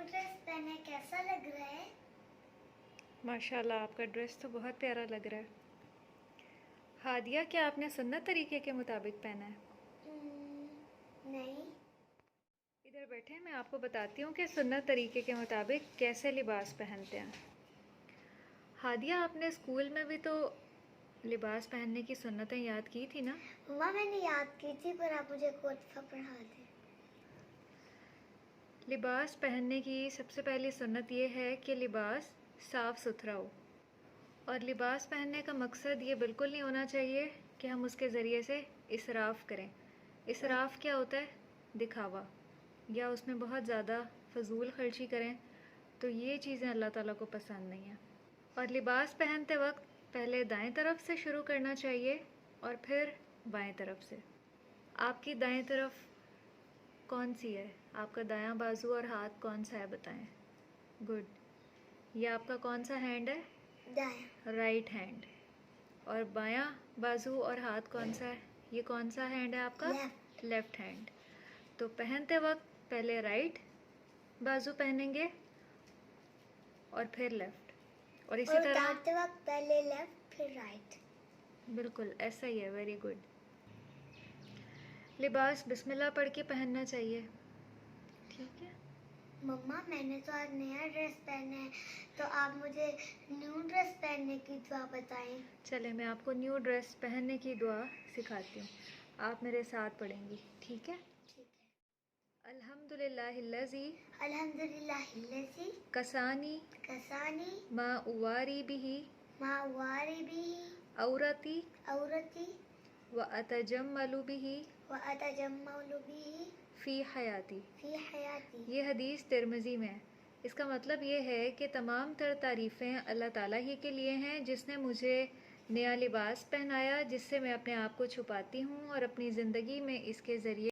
Dress पहने कैसा लग रहा है? माशाल्लाह, आपका ड्रेस तो बहुत प्यारा लग रहा है। हादिया, क्या आपने सुन्नत तरीके के मुताबिक पहना है? नहीं। इधर बैठे, मैं आपको बताती हूँ कि सुन्नत तरीके के मुताबिक कैसे लिबास पहनते हैं। हादिया, आपने स्कूल में भी तो लिबास पहनने की सुन्नतें याद की थी ना? मम्मा मैंने याद की थी, पर आप मुझे कोई दफा पढ़ा दें। लिबास पहनने की सबसे पहली सुन्नत ये है कि लिबास साफ़ सुथरा हो। और लिबास पहनने का मकसद ये बिल्कुल नहीं होना चाहिए कि हम उसके ज़रिए से इसराफ़ करें। इसराफ़ क्या होता है? दिखावा, या उसमें बहुत ज़्यादा फ़जूल ख़र्ची करें। तो ये चीज़ें अल्लाह ताला को पसंद नहीं हैं। और लिबास पहनते वक्त पहले दाएं तरफ से शुरू करना चाहिए और फिर बाएं तरफ से। आपकी दाएं तरफ कौन सी है? आपका दायां बाजू और हाथ कौन सा है, बताएं। गुड। ये आपका कौन सा हैंड है? दायां। Right hand. और बायां बाजू और हाथ कौन सा है? ये कौन सा हैंड है आपका? लेफ्ट। Left hand. तो पहनते वक्त पहले राइट बाजू पहनेंगे और फिर लेफ्ट, और इसी तरह उतारते वक्त पहले लेफ्ट फिर राइट। बिल्कुल ऐसा ही है। Very good. लिबास बिस्मिल्लाह पढ़ के पहनना चाहिए, ठीक है? मम्मा मैंने तो आज नया ड्रेस पहना है, तो आप मुझे न्यू ड्रेस पहनने की दुआ बताएं। चले, मैं आपको न्यू ड्रेस पहनने की दुआ सिखाती हूँ। आप मेरे साथ पढ़ेंगी, ठीक है? ठीक है। अल्हम्दुलिल्लाहिल्लज़ी अल्हम्दुलिल्लाहिल्लज़ी कसानी कसानी मा उवारी बिही मा वारी बिही औरती औरती व अतजम्मलु बिही व अतजम्मलु बिही फ़ी हयाती। फी हयाती। ये हदीस तिरमिज़ी में है। इसका मतलब ये है कि तमाम तर तारीफ़ें अल्लाह ताला ही के लिए हैं, जिसने मुझे नया लिबास पहनाया जिससे मैं अपने आप को छुपाती हूँ और अपनी ज़िंदगी में इसके ज़रिए